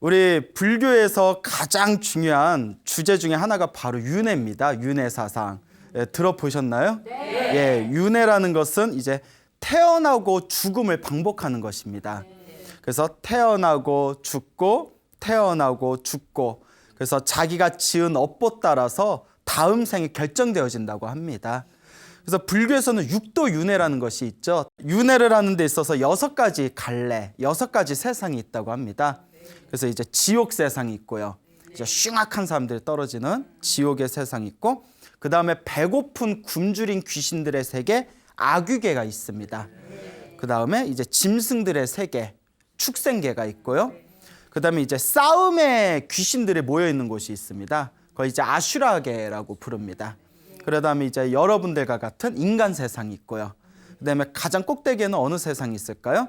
우리 불교에서 가장 중요한 주제 중에 하나가 바로 윤회입니다. 윤회 사상. 예, 들어보셨나요? 네. 예, 윤회라는 것은 이제 태어나고 죽음을 반복하는 것입니다. 그래서 태어나고 죽고 태어나고 죽고, 그래서 자기가 지은 업보 따라서 다음 생이 결정되어진다고 합니다. 그래서 불교에서는 육도 윤회라는 것이 있죠. 윤회를 하는 데 있어서 6가지 갈래, 6가지 세상이 있다고 합니다. 그래서 이제 지옥 세상이 있고요. 이제 흉악한 사람들이 떨어지는 지옥의 세상이 있고, 그 다음에 배고픈 굶주린 귀신들의 세계, 아귀계가 있습니다. 그 다음에 이제 짐승들의 세계, 축생계가 있고요. 그 다음에 이제 싸움의 귀신들이 모여 있는 곳이 있습니다. 그걸 이제 아슈라계라고 부릅니다. 그 다음에 이제 여러분들과 같은 인간 세상이 있고요. 그 다음에 가장 꼭대기에는 어느 세상이 있을까요?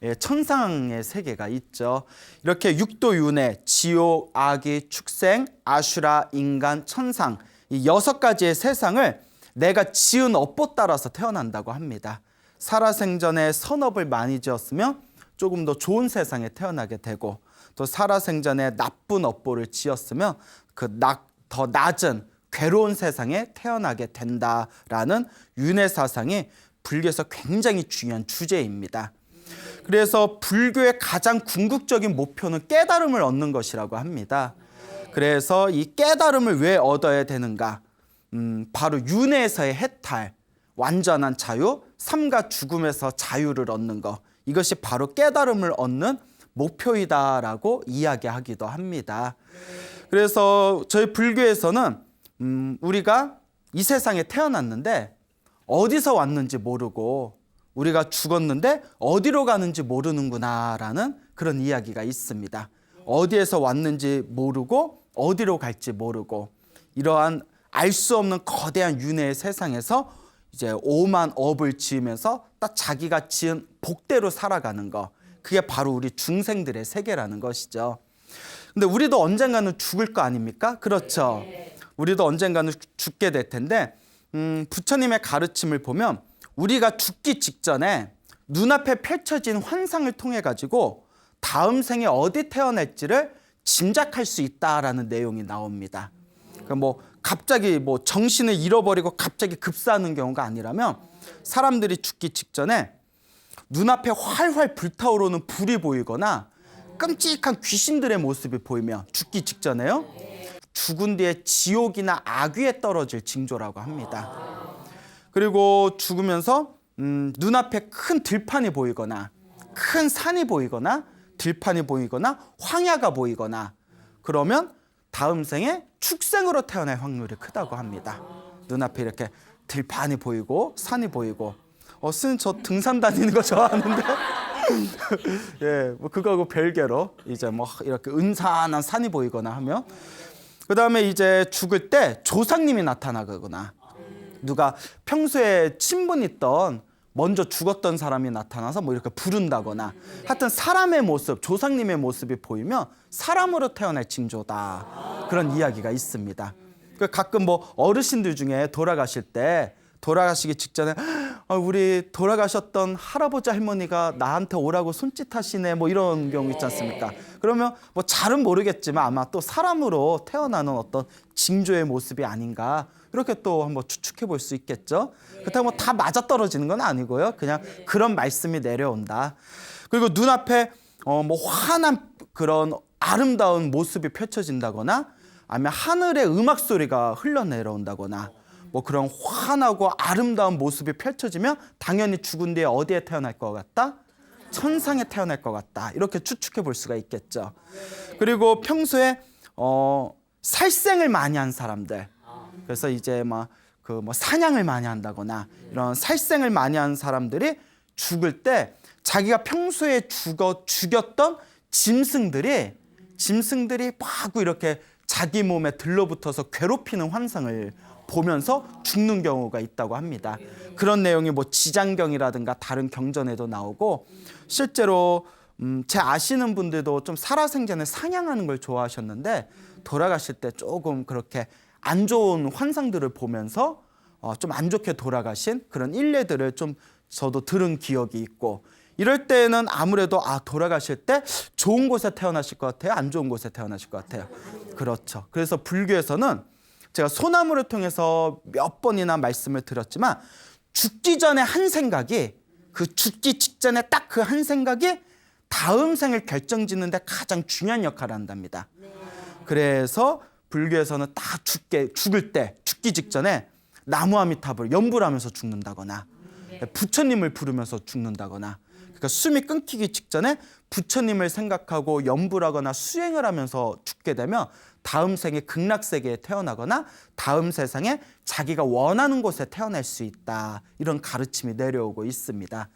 예, 천상의 세계가 있죠. 이렇게 육도윤회, 지옥, 아기, 축생, 아슈라, 인간, 천상, 이 6가지의 세상을 내가 지은 업보 따라서 태어난다고 합니다. 살아생전에 선업을 많이 지었으면 조금 더 좋은 세상에 태어나게 되고, 또 살아생전에 나쁜 업보를 지었으면 더 낮은 괴로운 세상에 태어나게 된다라는 윤회 사상이 불교에서 굉장히 중요한 주제입니다. 그래서 불교의 가장 궁극적인 목표는 깨달음을 얻는 것이라고 합니다. 그래서 이 깨달음을 왜 얻어야 되는가? 바로 윤회에서의 해탈, 완전한 자유, 삶과 죽음에서 자유를 얻는 것, 이것이 바로 깨달음을 얻는 목표이다라고 이야기하기도 합니다. 그래서 저희 불교에서는 우리가 이 세상에 태어났는데 어디서 왔는지 모르고, 우리가 죽었는데 어디로 가는지 모르는구나라는 그런 이야기가 있습니다. 어디에서 왔는지 모르고 어디로 갈지 모르고, 이러한 알 수 없는 거대한 윤회의 세상에서 이제 오만 업을 지으면서 딱 자기가 지은 복대로 살아가는 거, 그게 바로 우리 중생들의 세계라는 것이죠. 근데 우리도 언젠가는 죽을 거 아닙니까? 그렇죠. 우리도 언젠가는 죽게 될 텐데, 부처님의 가르침을 보면 우리가 죽기 직전에 눈앞에 펼쳐진 환상을 통해 가지고 다음 생에 어디 태어날지를 짐작할 수 있다라는 내용이 나옵니다. 그러니까 갑자기 정신을 잃어버리고 갑자기 급사하는 경우가 아니라면, 사람들이 죽기 직전에 눈앞에 활활 불타오르는 불이 보이거나 끔찍한 귀신들의 모습이 보이면 죽기 직전에요, 죽은 뒤에 지옥이나 악귀에 떨어질 징조라고 합니다. 그리고 죽으면서 눈앞에 큰 들판이 보이거나 큰 산이 보이거나 들판이 보이거나 황야가 보이거나, 그러면 다음 생에 축생으로 태어날 확률이 크다고 합니다. 눈앞에 이렇게 들판이 보이고 산이 보이고. 스님 저 등산 다니는 거 좋아하는데 예, 그거하고 별개로 이제 이렇게 은산한 산이 보이거나 하면, 그 다음에 이제 죽을 때 조상님이 나타나거나, 누가 평소에 친분 있던 먼저 죽었던 사람이 나타나서 이렇게 부른다거나, 하여튼 사람의 모습, 조상님의 모습이 보이면 사람으로 태어날 징조다, 그런 이야기가 있습니다. 가끔 어르신들 중에 돌아가시기 직전에 우리 돌아가셨던 할아버지 할머니가 나한테 오라고 손짓하시네, 이런 경우 있지 않습니까? 그러면 잘은 모르겠지만 아마 또 사람으로 태어나는 어떤 징조의 모습이 아닌가, 이렇게 또 한번 추측해 볼 수 있겠죠. 그렇다고 다 맞아떨어지는 건 아니고요. 그냥 그런 말씀이 내려온다. 그리고 눈앞에 환한 그런 아름다운 모습이 펼쳐진다거나, 아니면 하늘의 음악 소리가 흘러내려온다거나, 그런 환하고 아름다운 모습이 펼쳐지면 당연히 죽은 뒤에 어디에 태어날 것 같다? 천상에 태어날 것 같다. 이렇게 추측해 볼 수가 있겠죠. 그리고 평소에 살생을 많이 한 사람들, 그래서 이제 사냥을 많이 한다거나 이런 살생을 많이 한 사람들이 죽을 때 자기가 평소에 죽였던 짐승들이 마구 이렇게 자기 몸에 들러붙어서 괴롭히는 환상을 보면서 죽는 경우가 있다고 합니다. 그런 내용이 지장경이라든가 다른 경전에도 나오고, 실제로 제 아시는 분들도 좀 살아생전에 사냥하는 걸 좋아하셨는데 돌아가실 때 조금 그렇게 안 좋은 환상들을 보면서 좀 안 좋게 돌아가신 그런 일례들을 좀 저도 들은 기억이 있고, 이럴 때는 아무래도 돌아가실 때 좋은 곳에 태어나실 것 같아요? 안 좋은 곳에 태어나실 것 같아요? 그렇죠. 그래서 불교에서는 제가 소나무를 통해서 몇 번이나 말씀을 드렸지만 죽기 전에 한 생각이 그 죽기 직전에 딱 그 한 생각이 다음 생을 결정짓는 데 가장 중요한 역할을 한답니다. 그래서 불교에서는 딱 죽을 때 죽기 직전에 나무 아미타불 연불 하면서 죽는다거나 부처님을 부르면서 죽는다거나 그러니까 숨이 끊기기 직전에 부처님을 생각하고 연불하거나 수행을 하면서 죽게 되면 다음 생에 극락세계에 태어나거나 다음 세상에 자기가 원하는 곳에 태어날 수 있다. 이런 가르침이 내려오고 있습니다.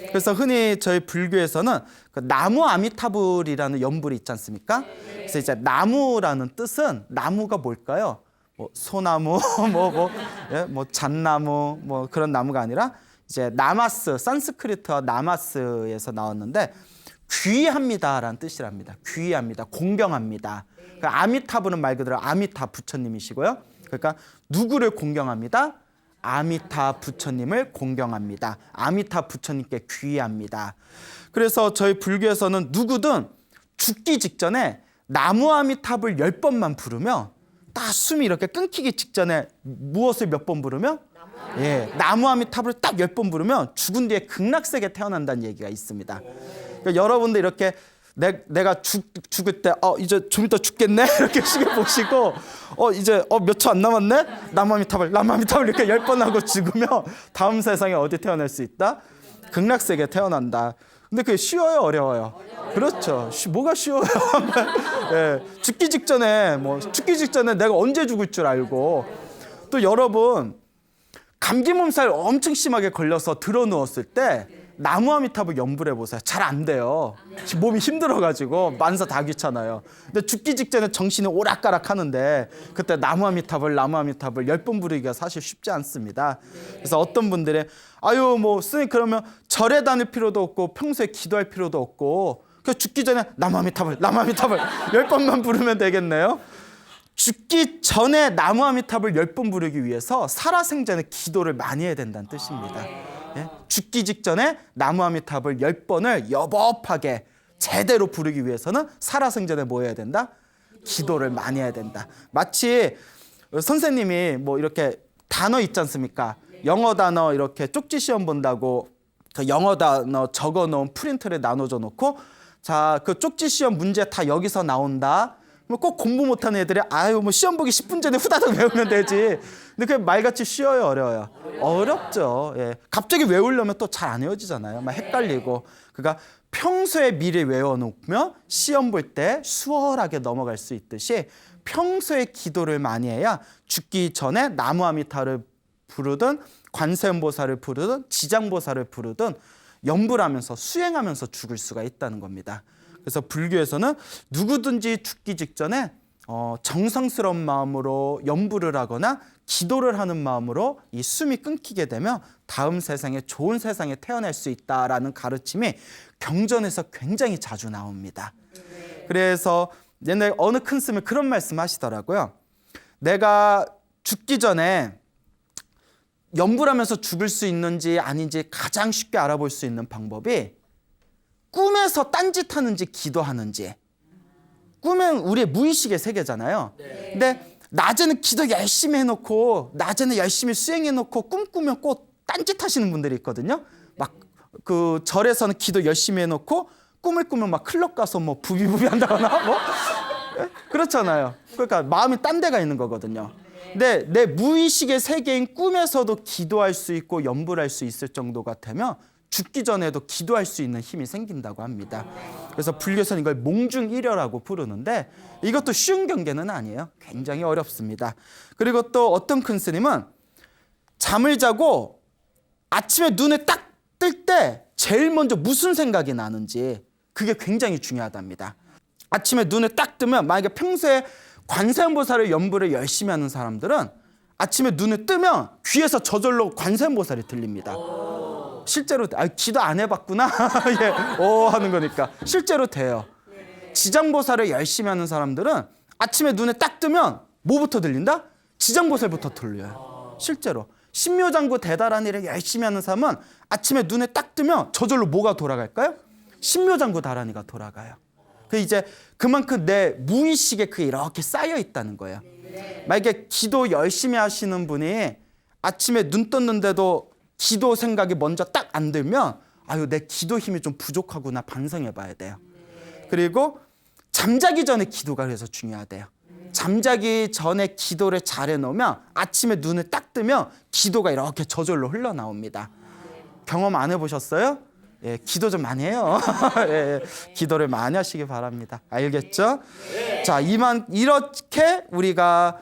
그래서 흔히 저희 불교에서는 그 나무 아미타불이라는 연불이 있지 않습니까? 그래서 이제 나무라는 뜻은 나무가 뭘까요? 뭐 소나무, 뭐 잣나무, 뭐 그런 나무가 아니라 이제 나마스, 산스크리트와 나마스에서 나왔는데 귀합니다라는 뜻이랍니다. 귀합니다. 공경합니다. 그러니까 아미타불은 말 그대로 아미타 부처님이시고요. 그러니까 누구를 공경합니다? 아미타 부처님을 공경합니다. 아미타 부처님께 귀합니다. 그래서 저희 불교에서는 누구든 죽기 직전에 나무 아미타불 10번만 부르면 딱 숨이 이렇게 끊기기 직전에 무엇을 몇 번 부르면? 나무 아미타불 딱 10번 부르면 죽은 뒤에 극락세계에 태어난다는 얘기가 있습니다. 그러니까 여러분들 이렇게 내가 죽을 때 이제 좀 이따 죽겠네 이렇게 시계 보시고 이제 몇 초 안 남았네 나무 아미타불 이렇게 10번 하고 죽으면 다음 세상에 어디 태어날 수 있다? 극락세계에 태어난다. 근데 그게 쉬워요, 어려워요? 그렇죠. 뭐가 쉬워요? 죽기 직전에 내가 언제 죽을 줄 알고 또 여러분 감기 몸살 엄청 심하게 걸려서 들어 누웠을 때 나무 아미타불 연불해 보세요. 잘 안 돼요. 몸이 힘들어가지고 만사 다 귀찮아요. 근데 죽기 직전에 정신이 오락가락 하는데 그때 나무 아미타불 10번 부르기가 사실 쉽지 않습니다. 그래서 어떤 분들이 스님 그러면 절에 다닐 필요도 없고 평소에 기도할 필요도 없고 그냥 죽기 전에 나무 아미타불 10번만 부르면 되겠네요. 죽기 전에 나무 아미타불 10번 부르기 위해서 살아생전에 기도를 많이 해야 된다는 뜻입니다. 죽기 직전에 나무 아미타불 10번을 여법하게 제대로 부르기 위해서는 살아생전에 뭐 해야 된다? 기도를 많이 해야 된다. 마치 선생님이 이렇게 단어 있지 않습니까? 영어 단어 이렇게 쪽지 시험 본다고 그 영어 단어 적어놓은 프린트를 나눠줘 놓고 자, 그 쪽지 시험 문제 다 여기서 나온다. 꼭 공부 못하는 애들이 시험 보기 10분 전에 후다닥 외우면 되지. 근데 그게 말같이 쉬워요, 어려워요? 어렵죠. 갑자기 외우려면 또 잘 안 외워지잖아요. 막 헷갈리고. 그러니까 평소에 미리 외워놓으면 시험 볼 때 수월하게 넘어갈 수 있듯이 평소에 기도를 많이 해야 죽기 전에 나무 아미타를 부르든 관세음보살을 부르든 지장보살을 부르든 연불하면서 수행하면서 죽을 수가 있다는 겁니다. 그래서 불교에서는 누구든지 죽기 직전에 정성스러운 마음으로 연불을 하거나 기도를 하는 마음으로 이 숨이 끊기게 되면 다음 세상에 좋은 세상에 태어날 수 있다라는 가르침이 경전에서 굉장히 자주 나옵니다. 그래서 옛날에 어느 큰 스님이 그런 말씀 하시더라고요. 내가 죽기 전에 연불하면서 죽을 수 있는지 아닌지 가장 쉽게 알아볼 수 있는 방법이 꿈에서 딴짓하는지 기도하는지. 꿈은 우리의 무의식의 세계잖아요. 근데 낮에는 기도 열심히 해놓고 낮에는 열심히 수행해놓고 꿈꾸면 꼭 딴짓하시는 분들이 있거든요. 막 그 절에서는 기도 열심히 해놓고 꿈을 꾸면 막 클럽 가서 부비부비 한다거나 그렇잖아요. 그러니까 마음이 딴 데가 있는 거거든요. 근데 내 무의식의 세계인 꿈에서도 기도할 수 있고 연불할 수 있을 정도가 되면 죽기 전에도 기도할 수 있는 힘이 생긴다고 합니다. 그래서 불교에서는 이걸 몽중일여라고 부르는데 이것도 쉬운 경계는 아니에요. 굉장히 어렵습니다. 그리고 또 어떤 큰 스님은 잠을 자고 아침에 눈을 딱 뜰 때 제일 먼저 무슨 생각이 나는지 그게 굉장히 중요하답니다. 아침에 눈을 딱 뜨면 만약에 평소에 관세음보살을 연불을 열심히 하는 사람들은 아침에 눈을 뜨면 귀에서 저절로 관세음보살이 들립니다. 실제로 기도 안 해봤구나 하는 거니까 실제로 돼요. 지장보살을 열심히 하는 사람들은 아침에 눈에 딱 뜨면 뭐부터 들린다? 지장보살부터 들려요. 실제로 신묘장구 대달한 일을 열심히 하는 사람은 아침에 눈에 딱 뜨면 저절로 뭐가 돌아갈까요? 신묘장구 다란이가 돌아가요. 그 이제 그만큼 내 무의식에 그게 이렇게 쌓여 있다는 거예요. 만약에 기도 열심히 하시는 분이 아침에 눈 떴는데도 기도 생각이 먼저 딱 안 들면 아유, 내 기도 힘이 좀 부족하구나 반성해 봐야 돼요. 그리고 잠자기 전에 기도가 그래서 중요하대요. 잠자기 전에 기도를 잘 해놓으면 아침에 눈을 딱 뜨면 기도가 이렇게 저절로 흘러나옵니다. 경험 안 해보셨어요? 예, 기도 좀 많이 해요. 예, 기도를 많이 하시기 바랍니다. 알겠죠? 자, 이렇게 우리가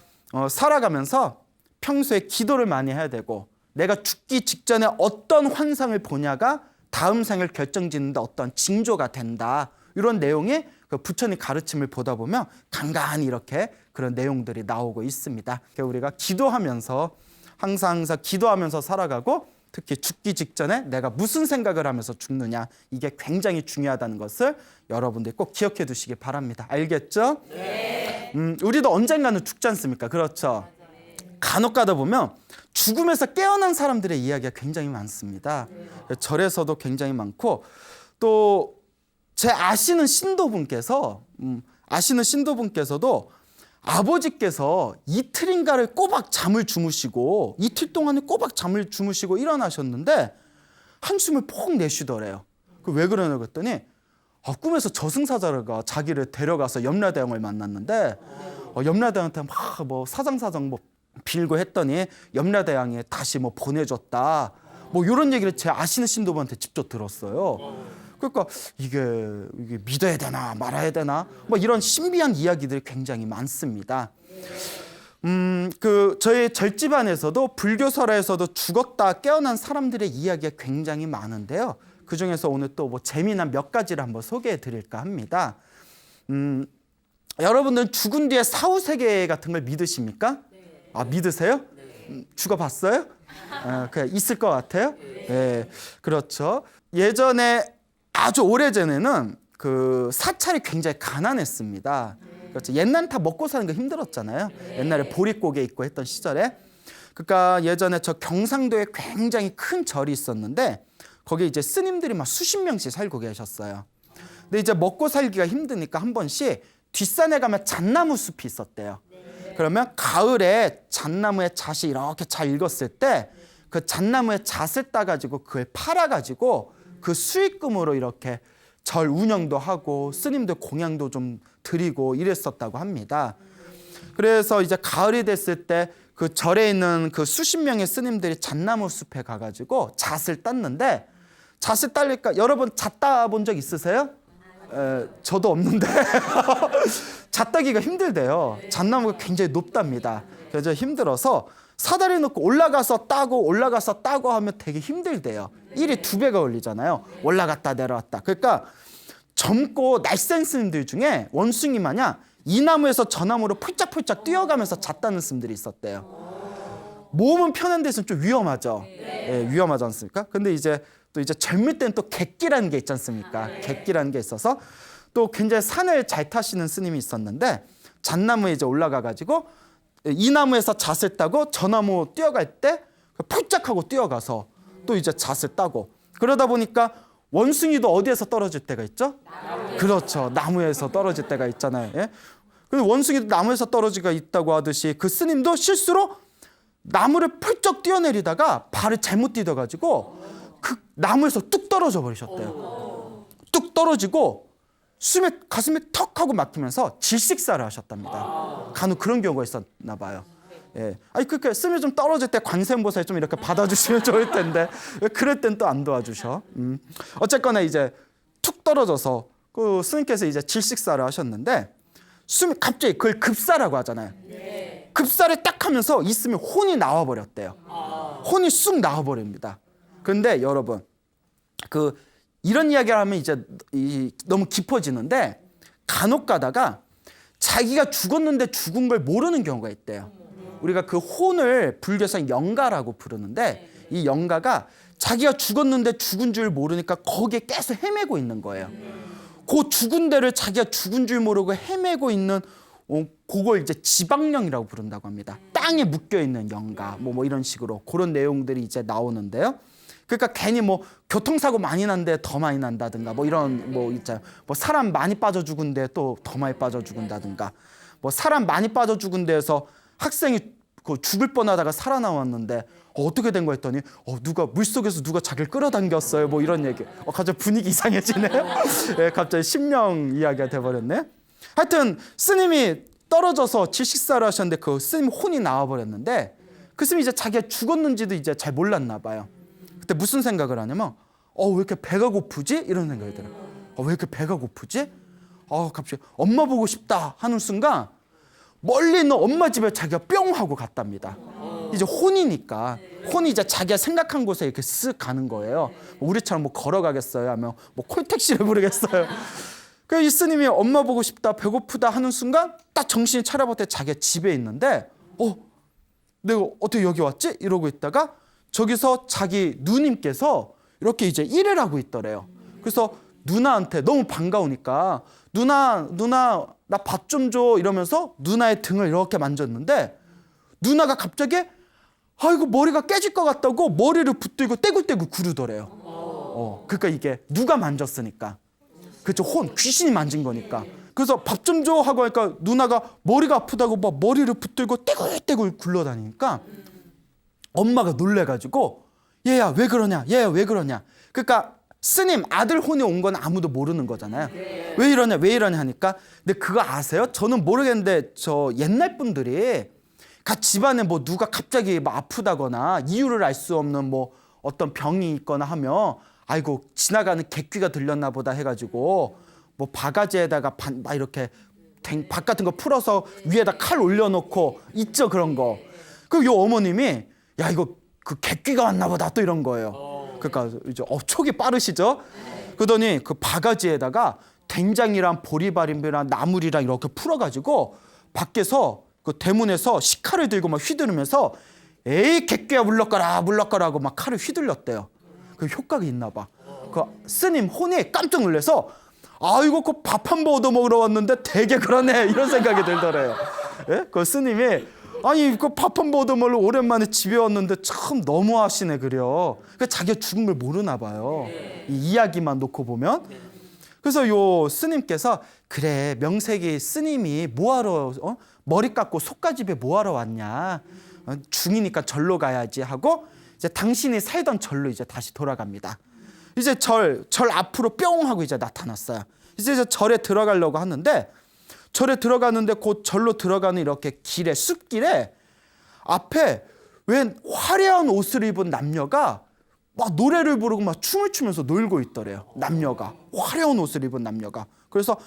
살아가면서 평소에 기도를 많이 해야 되고 내가 죽기 직전에 어떤 환상을 보냐가 다음 생을 결정짓는데 어떤 징조가 된다. 이런 내용이 그 부처님 가르침을 보다 보면 간간히 이렇게 그런 내용들이 나오고 있습니다. 우리가 기도하면서 항상 기도하면서 살아가고 특히 죽기 직전에 내가 무슨 생각을 하면서 죽느냐 이게 굉장히 중요하다는 것을 여러분들이 꼭 기억해 두시기 바랍니다. 알겠죠? 네. 우리도 언젠가는 죽지 않습니까? 그렇죠? 간혹 가다 보면 죽음에서 깨어난 사람들의 이야기가 굉장히 많습니다. 절에서도 굉장히 많고 또 제 아시는 신도분께서도 아버지께서 이틀인가를 꼬박 잠을 주무시고 이틀 동안에 꼬박 잠을 주무시고 일어나셨는데 한숨을 폭 내쉬더래요. 왜 그러냐 그랬더니 꿈에서 저승사자가 자기를 데려가서 염라대왕을 만났는데 염라대왕한테 막 뭐 사정사정 뭐 빌고 했더니 염라대왕이 다시 뭐 보내줬다. 뭐 이런 얘기를 제 아시는 신도분한테 직접 들었어요. 그러니까 이게 믿어야 되나 말아야 되나 뭐 이런 신비한 이야기들이 굉장히 많습니다. 저희 절집안에서도 불교설에서도 죽었다 깨어난 사람들의 이야기가 굉장히 많은데요. 그 중에서 오늘 또 뭐 재미난 몇 가지를 한번 소개해 드릴까 합니다. 여러분들은 죽은 뒤에 사후세계 같은 걸 믿으십니까? 네. 아, 믿으세요? 네. 죽어봤어요? 그냥 있을 것 같아요? 네. 그렇죠. 예전에 아주 오래전에는 그 사찰이 굉장히 가난했습니다. 그렇죠. 옛날엔 다 먹고 사는 거 힘들었잖아요. 옛날에 보릿고개 있고 했던 시절에. 그러니까 예전에 저 경상도에 굉장히 큰 절이 있었는데 거기에 이제 스님들이 막 수십 명씩 살고 계셨어요. 근데 이제 먹고 살기가 힘드니까 한 번씩 뒷산에 가면 잣나무 숲이 있었대요. 그러면 가을에 잣나무에 잣이 이렇게 잘 익었을 때 그 잣나무에 잣을 따가지고 그걸 팔아가지고 그 수익금으로 이렇게 절 운영도 하고 스님들 공양도 좀 드리고 이랬었다고 합니다. 그래서 이제 가을이 됐을 때 그 절에 있는 그 수십 명의 스님들이 잣나무 숲에 가가지고 잣을 땄는데 잣을 따니까 여러분 잣 따본 적 있으세요? 저도 없는데 잣 따기가 힘들대요. 잣나무가 굉장히 높답니다. 그래서 힘들어서 사다리 놓고 올라가서 따고 하면 되게 힘들대요. 일이 2배가 걸리잖아요. 올라갔다 내려왔다. 그러니까 젊고 날쌘 스님들 중에 원숭이 마냥 이 나무에서 저 나무로 폴짝폴짝 뛰어가면서 잣 따는 스님들이 있었대요. 몸은 편한 데서는 좀 위험하죠. 네, 위험하지 않습니까? 근데 이제 젊을 때는 또 객기라는 게 있지 않습니까? 객기라는 게 있어서 또 굉장히 산을 잘 타시는 스님이 있었는데 잣나무에 이제 올라가가지고 이 나무에서 잣을 따고 저 나무 뛰어갈 때 폴짝하고 뛰어가서 또 이제 잣을 따고 그러다 보니까 원숭이도 어디에서 떨어질 때가 있죠? 그렇죠. 나무에서 떨어질 때가 있잖아요. 예? 근데 원숭이도 나무에서 떨어지가 있다고 하듯이 그 스님도 실수로 나무를 펄쩍 뛰어내리다가 발을 잘못 디뎌가지고 그 나무에서 뚝 떨어져 버리셨대요. 뚝 떨어지고 가슴에 턱 하고 막히면서 질식사를 하셨답니다. 간혹 그런 경우가 있었나 봐요. 예. 아니 그렇게 스님이 좀 떨어질 때 관세음보살 좀 이렇게 받아주시면 좋을 텐데 왜 그럴 땐 또 안 도와주셔? 어쨌거나 이제 툭 떨어져서 그 스님께서 이제 질식사를 하셨는데 스님이 갑자기 그걸 급사라고 하잖아요. 급사를 딱 하면서 있으면 혼이 나와버렸대요. 혼이 쑥 나와버립니다. 그런데 여러분 이런 이야기를 하면 이제 너무 깊어지는데 간혹 가다가 자기가 죽었는데 죽은 걸 모르는 경우가 있대요. 우리가 그 혼을 불교에서 영가라고 부르는데 이 영가가 자기가 죽었는데 죽은 줄 모르니까 거기에 계속 헤매고 있는 거예요. 그 죽은 데를 자기가 죽은 줄 모르고 헤매고 있는 그걸 이제 지방령이라고 부른다고 합니다. 땅에 묶여 있는 영가 뭐 이런 식으로 그런 내용들이 이제 나오는데요. 그러니까 괜히 뭐 교통사고 많이 난데 더 많이 난다든가 뭐 이런 뭐 있잖아요. 뭐 사람 많이 빠져 죽은데 또 더 많이 빠져 죽는다든가 뭐 사람 많이 빠져 죽은 데에서 학생이 그 죽을 뻔하다가 살아나왔는데 어떻게 된 거 했더니 누가 물속에서 누가 자기를 끌어당겼어요 뭐 이런 얘기. 갑자기 분위기 이상해지네요. 예, 갑자기 심령 이야기가 돼버렸네. 하여튼 스님이 떨어져서 질식사를 하셨는데 그 스님 혼이 나와버렸는데 그 스님이 이제 자기가 죽었는지도 이제 잘 몰랐나 봐요. 그때 무슨 생각을 하냐면 왜 이렇게 배가 고프지? 이런 생각이 들어요. 왜 이렇게 배가 고프지? 갑자기 엄마 보고 싶다 하는 순간 멀리 있는 엄마 집에 자기가 뿅 하고 갔답니다. 이제 혼이니까 혼이 이제 자기가 생각한 곳에 이렇게 쓱 가는 거예요. 우리처럼 뭐 걸어가겠어요? 하면 뭐 콜택시를 부르겠어요? 그 이 스님이 엄마 보고 싶다 배고프다 하는 순간 딱 정신이 차려봤더니 자기가 집에 있는데 내가 어떻게 여기 왔지? 이러고 있다가 저기서 자기 누님께서 이렇게 이제 일을 하고 있더래요. 그래서 누나한테 너무 반가우니까 누나 나 밥 좀 줘 이러면서 누나의 등을 이렇게 만졌는데 누나가 갑자기 아이고 머리가 깨질 것 같다고 머리를 붙들고 떼굴떼굴 구르더래요. 그러니까 이게 누가 만졌으니까 그렇죠. 귀신이 만진 거니까. 그래서 밥 좀 줘 하고 하니까 누나가 머리가 아프다고 막 머리를 붙들고 떼굴떼굴 굴러다니니까 엄마가 놀래가지고 얘야 왜 그러냐 얘야 왜 그러냐. 그러니까 스님 아들 혼이 온 건 아무도 모르는 거잖아요. 왜 이러냐 하니까 근데 그거 아세요? 저는 모르겠는데 저 옛날 분들이 집안에 뭐 누가 갑자기 막 아프다거나 이유를 알 수 없는 뭐 어떤 병이 있거나 하면 아이고 지나가는 개귀가 들렸나 보다 해가지고 뭐 바가지에다가 막 이렇게 박 같은 거 풀어서 위에다 칼 올려놓고 있죠 그런 거. 그 요 어머님이 야 이거 그 개귀가 왔나 보다 또 이런 거예요. 그러니까 이제 촉이 빠르시죠. 그러더니 그 바가지에다가 된장이랑 보리밥이랑 나물이랑 이렇게 풀어가지고 밖에서 그 대문에서 식칼을 들고 막 휘두르면서 에이 개귀야 물러가라 하고 막 칼을 휘둘렀대요. 그 효과가 있나 봐. 그 스님 혼이 깜짝 놀라서 아이고 그 밥 한 번 얻어 먹으러 왔는데 되게 그러네 이런 생각이 들더래요. 예? 그 스님이 아니 그 밥 한 번 얻어 먹으러 오랜만에 집에 왔는데 참 너무하시네 그래요. 그러니까 자기가 죽은 걸 모르나 봐요. 이 이야기만 놓고 보면. 그래서 요 스님께서 그래 명색이 스님이 뭐하러 머리 깎고 속가집에 뭐하러 왔냐. 중이니까 절로 가야지 하고 이제 당신이 살던 절로 이제 다시 돌아갑니다. 이제 절 앞으로 뿅 하고 이제 나타났어요. 이제 절에 들어가려고 하는데 절에 들어가는데 곧 절로 들어가는 이렇게 길에 숲길에 앞에 웬 화려한 옷을 입은 남녀가 막 노래를 부르고 막 춤을 추면서 놀고 있더래요. 남녀가 화려한 옷을 입은 남녀가. 그래서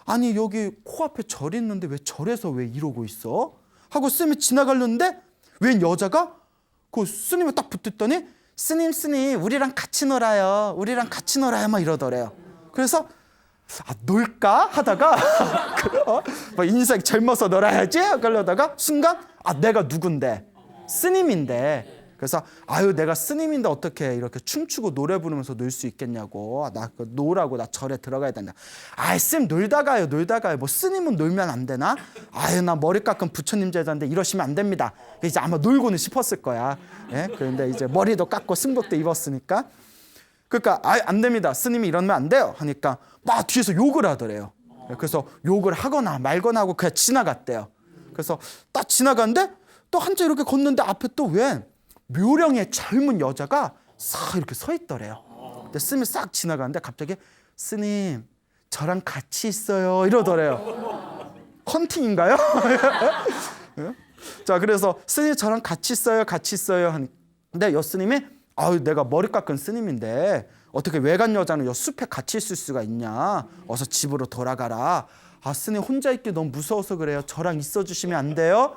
아니 여기 코앞에 절이 있는데 왜 절에서 왜 이러고 있어? 하고 스님이 지나가려는데 웬 여자가 그 스님을 딱 붙었더니 스님 우리랑 같이 놀아요 막 이러더래요. 그래서 놀까 하다가 뭐 인생 젊어서 놀아야지 그러다가 순간 내가 누군데 스님인데 그래서 아유 내가 스님인데 어떻게 이렇게 춤추고 노래 부르면서 놀 수 있겠냐고 나 노라고 나 절에 들어가야 된다. 아이 스님 놀다가요 뭐 스님은 놀면 안 되나? 아유 나 머리 깎은 부처님 제자인데 이러시면 안 됩니다. 이제 아마 놀고는 싶었을 거야. 예? 그런데 이제 머리도 깎고 승복도 입었으니까 그러니까 안 됩니다. 스님이 이러면 안 돼요 하니까 막 뒤에서 욕을 하더래요. 그래서 욕을 하거나 말거나 하고 그냥 지나갔대요. 그래서 딱 지나갔는데 또 한참 이렇게 걷는데 앞에 또 웬 묘령의 젊은 여자가 싹 이렇게 서 있더래요. 근데 스님이 싹 지나가는데 갑자기 스님 저랑 같이 있어요 이러더래요. 헌팅인가요? 자 그래서 스님 저랑 같이 있어요 근데 여 스님이 아유 내가 머리 깎은 스님인데 어떻게 외간 여자는 여 숲에 같이 있을 수가 있냐. 어서 집으로 돌아가라. 스님 혼자 있기 너무 무서워서 그래요. 저랑 있어 주시면 안 돼요?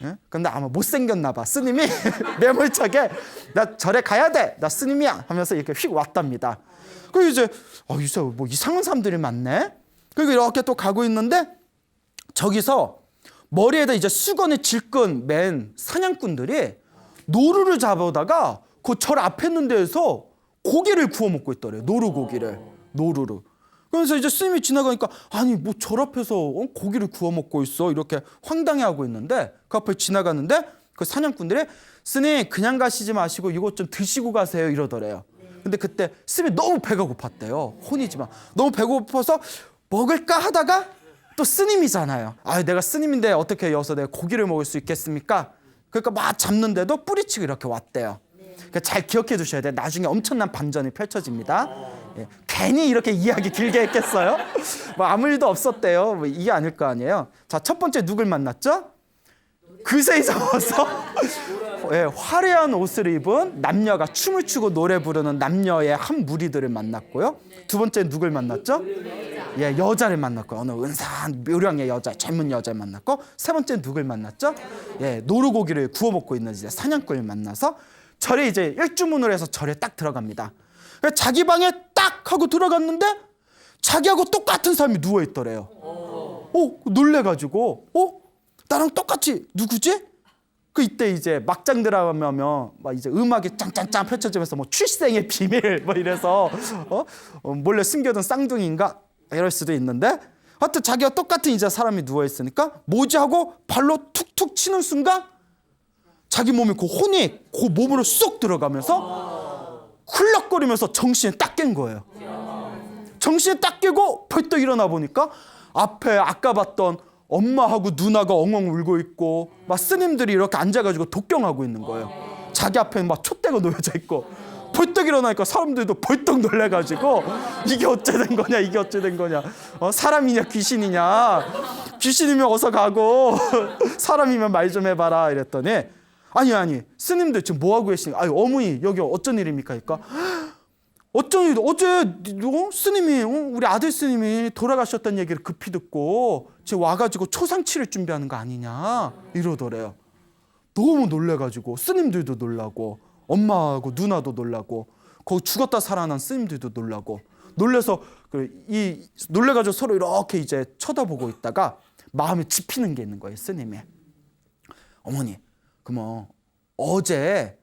예? 근데 아마 못생겼나 봐. 스님이 매몰차게 나 절에 가야 돼. 나 스님이야 하면서 이렇게 휙 왔답니다. 그리고 이제 이제 뭐 이상한 사람들이 많네. 그리고 이렇게 또 가고 있는데 저기서 머리에다 이제 수건에 질끈 맨 사냥꾼들이 노루를 잡아다가 그 절 앞에 있는 데에서 고기를 구워 먹고 있더래요. 노루고기를. 노루를. 그러면서 이제 스님이 지나가니까 아니 뭐 절 앞에서 고기를 구워 먹고 있어 이렇게 황당해하고 있는데 그 앞에 지나가는데 그 사냥꾼들이 스님 그냥 가시지 마시고 이것 좀 드시고 가세요 이러더래요. 근데 그때 스님이 너무 배가 고팠대요. 혼이지만 너무 배고파서 먹을까 하다가 또 스님이잖아요. 아 내가 스님인데 어떻게 여기서 내가 고기를 먹을 수 있겠습니까? 그러니까 막 잡는데도 뿌리치고 이렇게 왔대요. 그러니까 잘 기억해 두셔야 돼요. 나중에 엄청난 반전이 펼쳐집니다. 예, 괜히 이렇게 이야기 길게 했겠어요? 뭐 아무 일도 없었대요. 뭐 이게 아닐 거 아니에요. 자, 첫 번째 누굴 만났죠? 그새 접어서 예, 화려한 옷을 입은 남녀가 춤을 추고 노래 부르는 남녀의 한 무리들을 만났고요. 두 번째 누굴 만났죠? 예, 여자를 만났고 어느 은사한 묘령의 여자, 젊은 여자를 만났고 세 번째 누굴 만났죠? 예, 노루고기를 구워 먹고 있는 이제 사냥꾼을 만나서 절에 이제 일주문을 해서 절에 딱 들어갑니다. 자기 방에 딱 하고 들어갔는데 자기하고 똑같은 사람이 누워 있더래요. 놀래가지고 나랑 똑같이 누구지? 그 이때 이제 막장 들어가면 막 이제 음악이 짱짱짱 펼쳐지면서 뭐 출생의 비밀 뭐 이래서 몰래 숨겨둔 쌍둥이인가 이럴 수도 있는데 하여튼 자기가 똑같은 이제 사람이 누워 있으니까 뭐지 하고 발로 툭툭 치는 순간 자기 몸이 그 혼이 그 몸으로 쏙 들어가면서 훌럭거리면서 정신이 딱 깬 거예요. 정신이 딱 깨고 벌떡 일어나 보니까 앞에 아까 봤던 엄마하고 누나가 엉엉 울고 있고 막 스님들이 이렇게 앉아가지고 독경하고 있는 거예요. 자기 앞에 막 촛대가 놓여져 있고 벌떡 일어나니까 사람들도 벌떡 놀래가지고 이게 어째 된 거냐 이게 어째 된 거냐 사람이냐 귀신이냐 귀신이면 어서 가고 사람이면 말 좀 해봐라 이랬더니 아니 스님들 지금 뭐하고 계시니까 아니 어머니 여기 어쩐 일입니까? 그러니까 어쩐 일 어제 스님이 우리 아들 스님이 돌아가셨다는 얘기를 급히 듣고 지금 와가지고 초상치를 준비하는 거 아니냐 이러더래요. 너무 놀래가지고 스님들도 놀라고 엄마하고 누나도 놀라고 거기 죽었다 살아난 스님들도 놀라고 놀래서 놀래가지고 서로 이렇게 이제 쳐다보고 있다가 마음에 짚히는 게 있는 거예요. 스님이 어머니 그럼 어제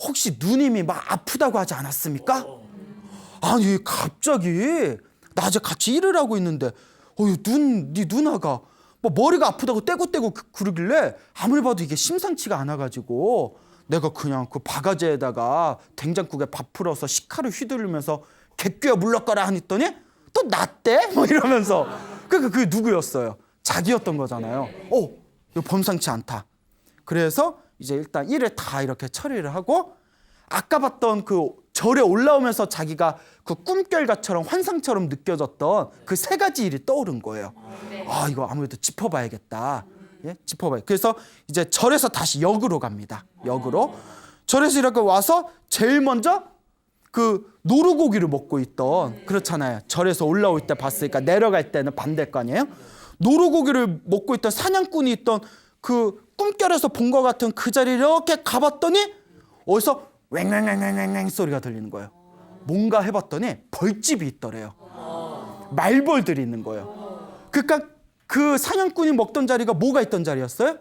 혹시 누님이 막 아프다고 하지 않았습니까? 아니 갑자기 낮에 같이 일을 하고 있는데 네 누나가 뭐 머리가 아프다고 떼고떼고 그러길래 아무리 봐도 이게 심상치가 않아가지고 내가 그냥 그 바가지에다가 된장국에 밥 풀어서 식칼을 휘두르면서 개끼어 물러가라 하니더니 또 낫대? 뭐 이러면서 그게 누구였어요? 자기였던 거잖아요. 이거 범상치 않다. 그래서 이제 일단 일을 다 이렇게 처리를 하고 아까 봤던 그 절에 올라오면서 자기가 그 꿈결과처럼 환상처럼 느껴졌던 그 세 가지 일이 떠오른 거예요. 이거 아무래도 짚어봐야겠다. 예? 짚어봐요. 그래서 이제 절에서 다시 역으로 갑니다. 역으로. 절에서 이렇게 와서 제일 먼저 그 노루고기를 먹고 있던 그렇잖아요. 절에서 올라올 때 봤으니까 내려갈 때는 반대일 거 아니에요? 노루고기를 먹고 있던 사냥꾼이 있던 그 꿈결에서 본 것 같은 그 자리에 이렇게 가봤더니 어디서 왱왱왱왱왱 소리가 들리는 거예요. 뭔가 해봤더니 벌집이 있더래요. 말벌들이 있는 거예요. 그러니까 그 사냥꾼이 먹던 자리가 뭐가 있던 자리였어요?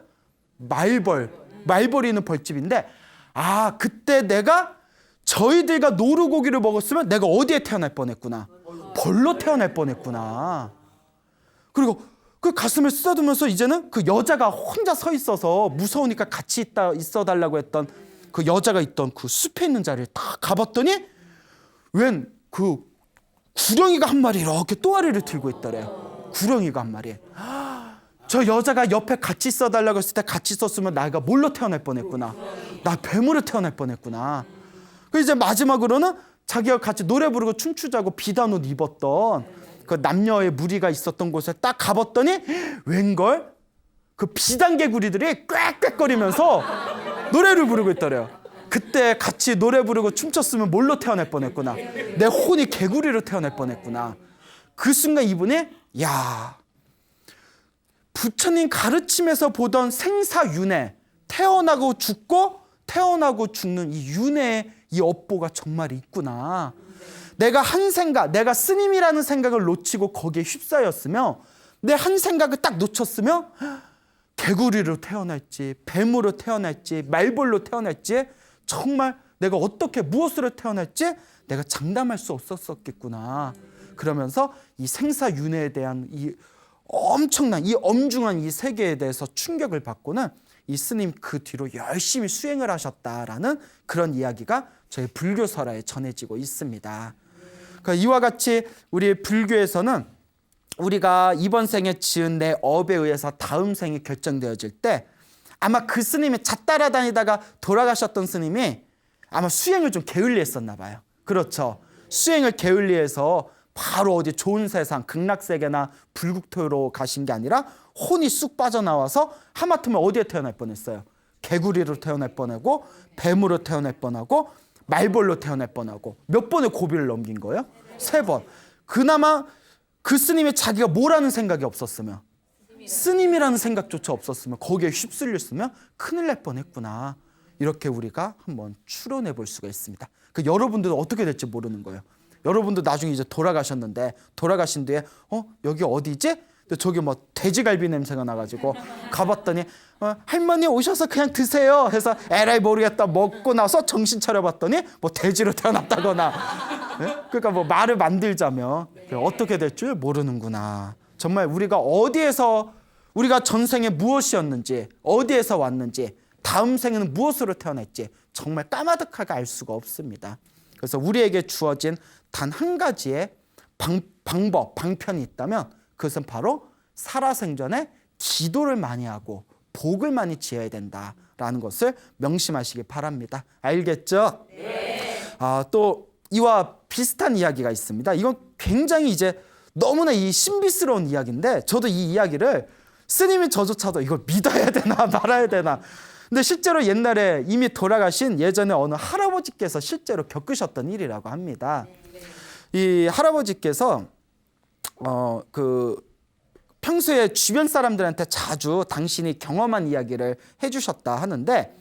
말벌이 있는 벌집인데 그때 내가 저희들과 노루고기를 먹었으면 내가 어디에 태어날 뻔했구나. 벌로 태어날 뻔했구나. 그리고 그 가슴을 쓰다듬으면서 이제는 그 여자가 혼자 서 있어서 무서우니까 같이 있어 달라고 했던 그 여자가 있던 그 숲에 있는 자리에 딱 가봤더니 웬 그 구렁이가 한 마리 이렇게 또아리를 들고 있더래요. 구렁이가 한 마리. 저 여자가 옆에 같이 있어 달라고 했을 때 같이 있었으면 내가 뭘로 태어날 뻔했구나. 나 뱀으로 태어날 뻔했구나. 그 이제 마지막으로는 자기가 같이 노래 부르고 춤추자고 비단 옷 입었던 그 남녀의 무리가 있었던 곳에 딱 가봤더니 웬걸 그 비단개구리들이 꽥꽥거리면서 노래를 부르고 있더래요. 그때 같이 노래 부르고 춤췄으면 뭘로 태어날 뻔했구나. 내 혼이 개구리로 태어날 뻔했구나. 그 순간 이분이 부처님 가르침에서 보던 생사윤회, 태어나고 죽고 태어나고 죽는 이 윤회의 이 업보가 정말 있구나. 내가 내가 스님이라는 생각을 놓치고 거기에 휩싸였으며 내 한 생각을 딱 놓쳤으면 개구리로 태어날지 뱀으로 태어날지 말벌로 태어날지 정말 내가 어떻게 무엇으로 태어날지 내가 장담할 수 없었겠구나. 그러면서 이 생사윤회에 대한 이 엄청난 이 엄중한 이 세계에 대해서 충격을 받고는 이 스님 그 뒤로 열심히 수행을 하셨다라는 그런 이야기가 저희 불교설화에 전해지고 있습니다. 그러니까 이와 같이 우리 불교에서는 우리가 이번 생에 지은 내 업에 의해서 다음 생이 결정되어질 때 아마 그 스님이 잣 따라다니다가 돌아가셨던 스님이 아마 수행을 좀 게을리했었나 봐요. 그렇죠. 수행을 게을리해서 바로 어디 좋은 세상 극락세계나 불국토로 가신 게 아니라 혼이 쑥 빠져나와서 하마터면 어디에 태어날 뻔했어요. 개구리로 태어날 뻔하고 뱀으로 태어날 뻔하고 말벌로 태어날 뻔하고 몇 번의 고비를 넘긴 거예요? 3번. 그나마 그 스님이 자기가 뭐라는 생각이 없었으면, 스님이라는 생각조차 없었으면, 거기에 휩쓸렸으면 큰일 날 뻔했구나. 이렇게 우리가 한번 추론해 볼 수가 있습니다. 여러분들은 어떻게 될지 모르는 거예요. 여러분도 나중에 이제 돌아가셨는데, 돌아가신 뒤에 여기 어디지? 근데 저기 뭐 돼지갈비 냄새가 나가지고 가봤더니 할머니 오셔서 그냥 드세요 해서 에라이 모르겠다 먹고 나서 정신 차려봤더니 뭐 돼지로 태어났다거나 네? 그러니까 뭐 말을 만들자면 어떻게 될 줄 모르는구나. 정말 우리가 어디에서 우리가 전생에 무엇이었는지, 어디에서 왔는지, 다음 생에는 무엇으로 태어날지 정말 까마득하게 알 수가 없습니다. 그래서 우리에게 주어진 단 한 가지의 방법, 방편이 있다면 그것은 바로 살아생전에 기도를 많이 하고 복을 많이 지어야 된다라는 것을 명심하시기 바랍니다. 알겠죠? 네. 또 이와 비슷한 이야기가 있습니다. 이건 굉장히 이제 너무나 이 신비스러운 이야기인데 저도 이 이야기를 스님이 저조차도 이걸 믿어야 되나 말아야 되나. 근데 실제로 옛날에 이미 돌아가신 예전에 어느 할아버지께서 실제로 겪으셨던 일이라고 합니다. 이 할아버지께서 평소에 주변 사람들한테 자주 당신이 경험한 이야기를 해주셨다 하는데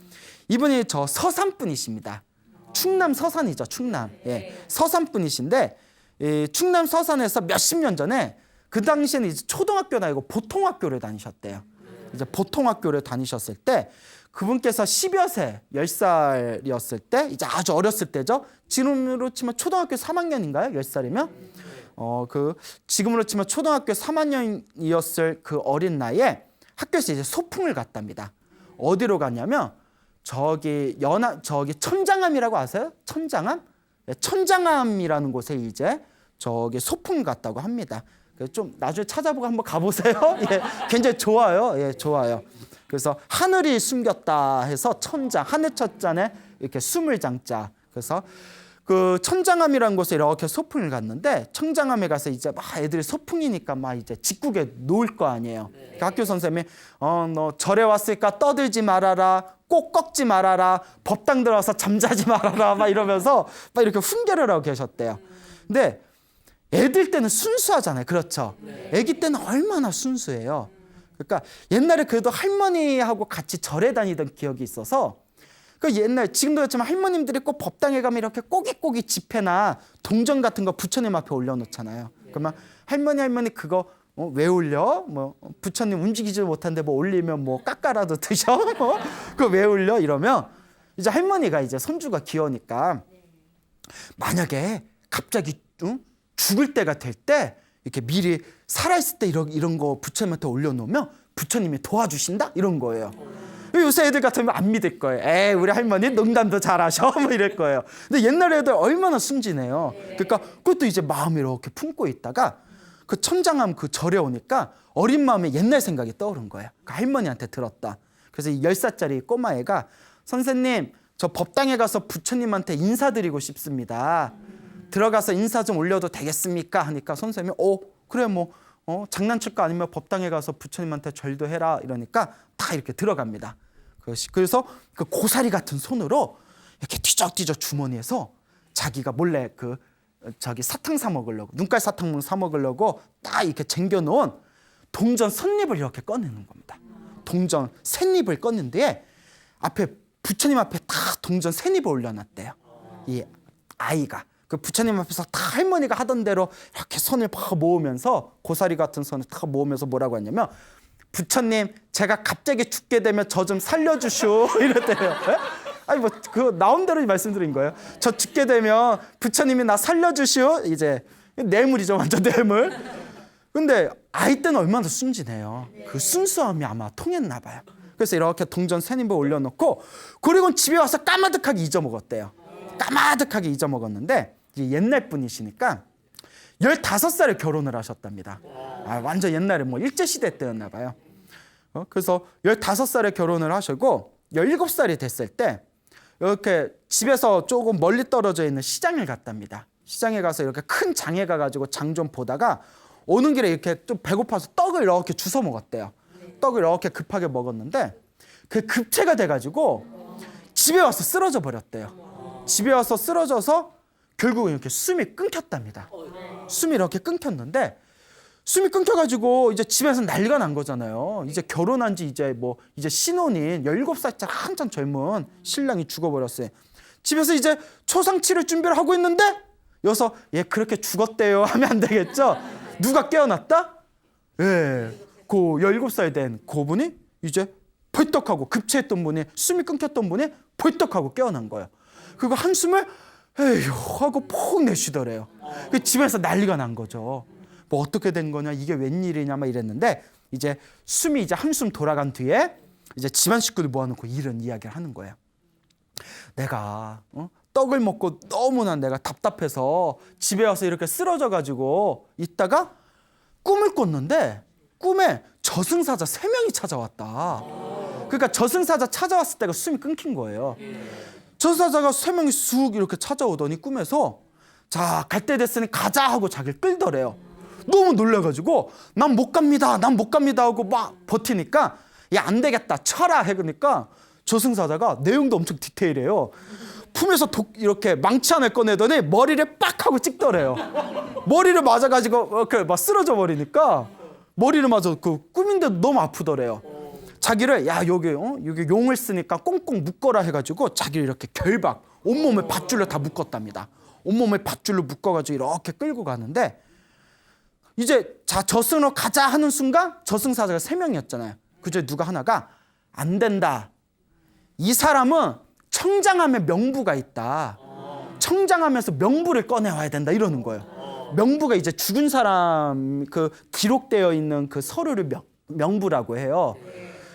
이분이 저 서산 분이십니다. 충남 서산이죠. 충남. 예. 서산 분이신데 충남 서산에서 몇십 년 전에 그 당시에는 이제 초등학교는 아니고 보통학교를 다니셨대요. 이제 보통학교를 다니셨을 때 그분께서 10여 세, 10살이었을 때 이제 아주 어렸을 때죠. 지금으로 치면 초등학교 3학년인가요? 10살이면? 지금으로 치면 초등학교 3학년이었을 그 어린 나이에 학교에서 이제 소풍을 갔답니다. 어디로 갔냐면 저기 천장암이라고 아세요? 천장암? 네, 천장암이라는 곳에 이제 저기 소풍을 갔다고 합니다. 좀 나중에 찾아보고 한번 가보세요. 예, 굉장히 좋아요. 예, 좋아요. 그래서 하늘이 숨겼다 해서 천장, 하늘 첫자에 이렇게 숨을 장자. 그래서 그 천장암이라는 곳에 이렇게 소풍을 갔는데 천장암에 가서 이제 막 애들이 소풍이니까 막 이제 직국에 놓을 거 아니에요. 그러니까 학교 선생님이 너 절에 왔으니까 떠들지 말아라, 꼭 꺾지 말아라, 법당 들어와서 잠자지 말아라 막 이러면서 막 이렇게 훈계를 하고 계셨대요. 근데 애들 때는 순수하잖아요. 그렇죠? 애기 때는 얼마나 순수해요. 그러니까 옛날에 그래도 할머니하고 같이 절에 다니던 기억이 있어서 그 옛날 지금도 그렇지만 할머님들이 꼭 법당에 가면 이렇게 꼬깃꼬깃 지폐나 동전 같은 거 부처님 앞에 올려놓잖아요. 그러면 할머니 그거 왜 올려? 뭐 부처님 움직이지 못하는데 뭐 올리면 뭐 깎아라도 드셔? 그거 왜 올려? 이러면 이제 할머니가 이제 손주가 귀여우니까 만약에 갑자기 죽을 때가 될 때 이렇게 미리 살아있을 때 이런 거 부처님한테 올려놓으면 부처님이 도와주신다? 이런 거예요. 요새 애들 같으면 안 믿을 거예요. 에이, 우리 할머니 농담도 잘하셔. 뭐 이럴 거예요. 근데 옛날 애들 얼마나 순진해요. 그러니까 그것도 이제 마음에 이렇게 품고 있다가 그 천장암 그 절에 오니까 어린 마음에 옛날 생각이 떠오른 거예요. 그 할머니한테 들었다. 그래서 이 10살짜리 꼬마애가 선생님, 저 법당에 가서 부처님한테 인사드리고 싶습니다. 들어가서 인사 좀 올려도 되겠습니까? 하니까 선생님이 그래 뭐 장난칠 거 아니면 법당에 가서 부처님한테 절도 해라 이러니까 다 이렇게 들어갑니다. 그래서 그 고사리 같은 손으로 이렇게 뒤적뒤적 주머니에서 자기가 몰래 저기 사탕 사 먹으려고 눈깔 사탕 사 먹으려고 딱 이렇게 쟁겨놓은 동전 선잎을 이렇게 꺼내는 겁니다. 동전 셋잎을 껐는데 앞에 부처님 앞에 딱 동전 셋잎을 올려놨대요. 이 아이가. 그 부처님 앞에서 다 할머니가 하던 대로 이렇게 손을 팍 모으면서 고사리 같은 손을 탁 모으면서 뭐라고 하냐면 부처님 제가 갑자기 죽게 되면 저 좀 살려주시오 이랬대요. 아니 뭐 그거 나온 대로 말씀드린 거예요. 저 죽게 되면 부처님이 나 살려주시오 이제 뇌물이죠, 완전 뇌물. 근데 아이 때는 얼마나 순진해요. 그 순수함이 아마 통했나 봐요. 그래서 이렇게 동전 세님을 올려놓고, 그리고 집에 와서 까마득하게 잊어먹었대요. 까마득하게 잊어먹었는데, 옛날 분이시니까 15살에 결혼을 하셨답니다. 완전 옛날에 뭐 일제시대 때였나 봐요. 그래서 15살에 결혼을 하시고 17살이 됐을 때 이렇게 집에서 조금 멀리 떨어져 있는 시장을 갔답니다. 시장에 가서 이렇게 큰 장에 가가지고 장 좀 보다가 오는 길에 이렇게 좀 배고파서 떡을 이렇게 주워 먹었대요. 떡을 이렇게 급하게 먹었는데 그 급체가 돼가지고 집에 와서 쓰러져 버렸대요. 집에 와서 쓰러져서 결국은 이렇게 숨이 끊겼답니다. 숨이 이렇게 끊겼는데, 숨이 끊겨가지고 이제 집에서 난리가 난 거잖아요. 이제 결혼한 지 이제 신혼인 17살짜리 한참 젊은 신랑이 죽어버렸어요. 집에서 이제 초상 치를 준비를 하고 있는데 여기서 얘 그렇게 죽었대요 하면 안 되겠죠. 누가 깨어났다? 예, 그 17살 된 그분이 이제 벌떡하고, 급체했던 분이, 숨이 끊겼던 분이 벌떡하고 깨어난 거예요. 그리고 한숨을 에휴 하고 폭 내쉬더래요. 그 집에서 난리가 난 거죠. 뭐 어떻게 된 거냐, 이게 웬일이냐 막 이랬는데, 이제 숨이 이제 한숨 돌아간 뒤에 이제 집안 식구들 모아놓고 이런 이야기를 하는 거예요. 내가 떡을 먹고 너무나 내가 답답해서 집에 와서 이렇게 쓰러져 가지고 있다가 꿈을 꿨는데 꿈에 저승사자 3명이 찾아왔다. 그러니까 저승사자 찾아왔을 때가 숨이 끊긴 거예요. 저승사자가 3명이 쑥 이렇게 찾아오더니 꿈에서 자, 갈 때 됐으니 가자 하고 자기를 끌더래요. 너무 놀라가지고 난 못 갑니다, 난 못 갑니다 하고 막 버티니까 야, 안 되겠다, 쳐라 해그니까 저승사자가, 내용도 엄청 디테일해요, 품에서 이렇게 망치 하나를 꺼내더니 머리를 빡 하고 찍더래요. 머리를 맞아가지고 이렇게 막 쓰러져 버리니까 머리를 맞아, 그 꿈인데도 너무 아프더래요. 자기를 여기 용을 쓰니까 꽁꽁 묶어라 해가지고 자기를 이렇게 결박, 온몸을 밧줄로 다 묶었답니다. 온몸을 밧줄로 묶어가지고 이렇게 끌고 가는데, 이제 자, 저승으로 가자 하는 순간 저승사자가 3명이었잖아요. 그중에 누가 하나가 안 된다, 이 사람은 청장함에 명부가 있다, 청장하면서 명부를 꺼내와야 된다 이러는 거예요. 명부가 이제 죽은 사람 그 기록되어 있는 그 서류를 명부라고 해요.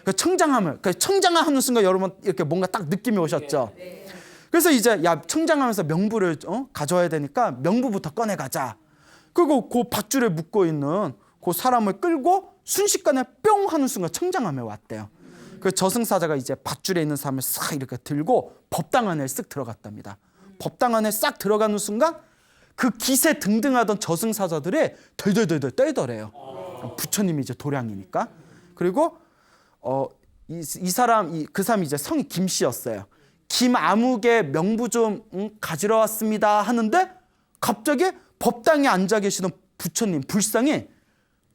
그 청장하는 순간 여러분 이렇게 뭔가 딱 느낌이 오셨죠. 그래서 이제 야, 청장하면서 명부를 가져와야 되니까 명부부터 꺼내가자. 그리고 그 밧줄에 묶어 있는 그 사람을 끌고 순식간에 뿅 하는 순간 청장함에 왔대요. 그 저승사자가 이제 밧줄에 있는 사람을 싹 이렇게 들고 법당 안에 쓱 들어갔답니다. 법당 안에 싹 들어가는 순간 그 기세 등등하던 저승사자들이 덜덜덜덜 떨더래요. 부처님이 이제 도량이니까. 그리고 그 사람이 이제 성이 김씨였어요. 김아무개 명부 좀 가지러 왔습니다 하는데 갑자기 법당에 앉아 계시던 부처님 불상이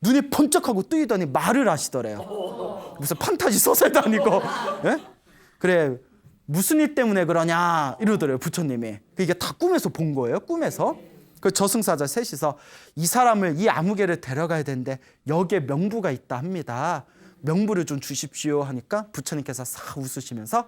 눈이 번쩍하고 뜨이더니 말을 하시더래요. 무슨 판타지 소설도 아니고. 예? 그래, 무슨 일 때문에 그러냐 이러더래요, 부처님이. 이게 다 꿈에서 본 거예요, 꿈에서. 그 저승사자 셋이서 이 사람을, 이 아무개를 데려가야 되는데 여기에 명부가 있다 합니다. 명부를 좀 주십시오 하니까 부처님께서 싹 웃으시면서